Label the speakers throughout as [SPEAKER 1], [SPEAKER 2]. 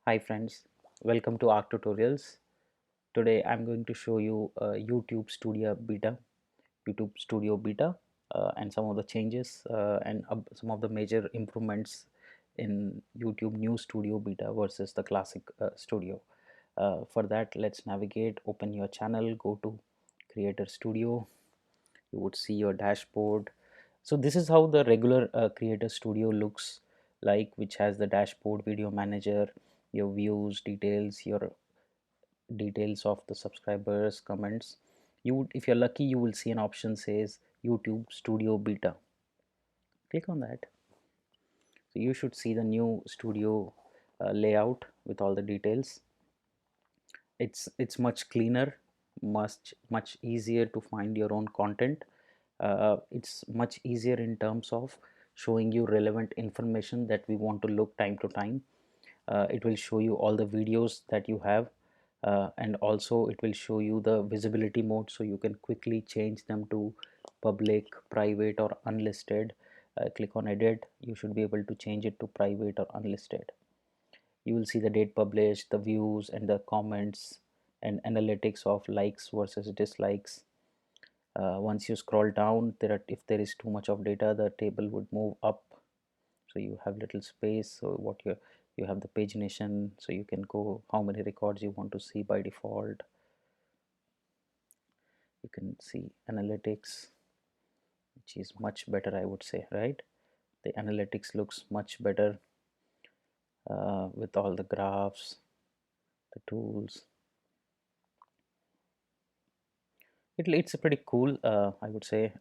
[SPEAKER 1] Hi friends, welcome to Arc Tutorials. Today I'm going to show you YouTube Studio Beta, and some of the changes and some of the major improvements in YouTube New Studio Beta versus the classic Studio. For that, let's navigate, open your channel, go to Creator Studio. You would see your dashboard. So this is how the regular Creator Studio looks like, which has the dashboard, video manager, your views, details, your details of the subscribers, comments. You would, if you're lucky, you will see an option says YouTube Studio Beta. Click on that. So you should see the new studio layout with all the details. It's much cleaner, much easier to find your own content. It's much easier in terms of showing you relevant information that we want to look time to time. It will show you all the videos that you have, and also it will show you the visibility mode, so you can quickly change them to public, private, or unlisted. Click on edit. You should be able to change it to private or unlisted. You will see the date published, the views and the comments, and analytics of likes versus dislikes. Once you scroll down, if there is too much of data, the table would move up, so you have little space. So you have the pagination, so you can go how many records you want to see by default. You can see analytics, which is much better, I would say, right? The analytics looks much better with all the graphs, the tools. It's a pretty cool, I would say.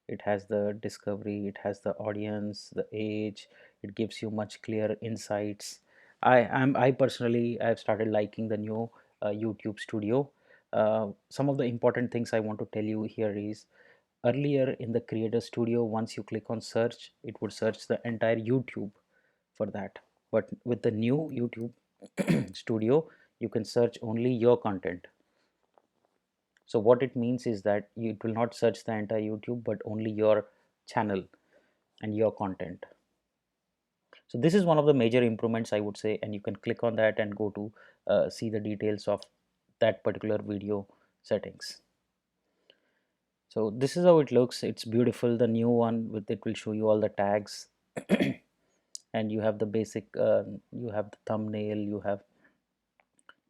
[SPEAKER 1] It has the discovery, it has the audience, the age. It gives you much clearer insights. I personally I've started liking the new YouTube Studio. Some of the important things I want to tell you here is, earlier in the Creator Studio, once you click on search, it would search the entire YouTube for that. But with the new YouTube Studio, you can search only your content. So what it means is that it will not search the entire YouTube, but only your channel and your content. So this is one of the major improvements, I would say, and you can click on that and go to see the details of that particular video settings. So this is how it looks. It's beautiful. The new one with it will show you all the tags, and you have the basic. You have the thumbnail.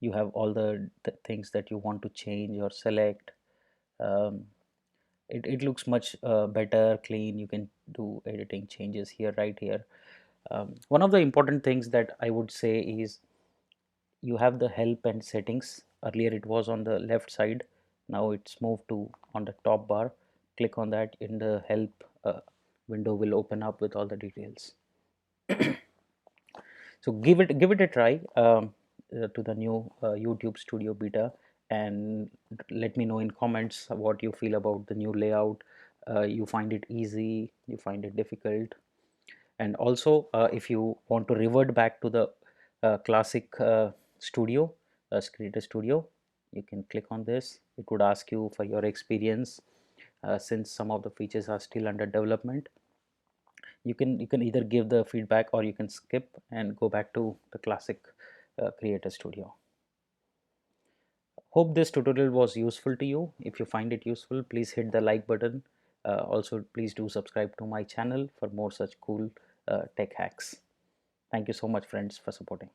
[SPEAKER 1] You have all the things that you want to change or select. Um, it looks much better, clean. You can do editing changes here, right here. One of the important things that I would say is, you have the help and settings. Earlier it was on the left side, now it's moved to on the top bar. Click on that, in the help window will open up with all the details. So give it a try, to the new YouTube Studio Beta, and let me know in comments what you feel about the new layout. You find it easy, you find it difficult? And also, if you want to revert back to the classic studio, Creator Studio, you can click on this. It would ask you for your experience. Since some of the features are still under development, you can either give the feedback, or you can skip and go back to the classic Creator Studio. Hope this tutorial was useful to you. If you find it useful, please hit the like button. Also, please do subscribe to my channel for more such cool tech hacks. Thank you so much, friends, for supporting.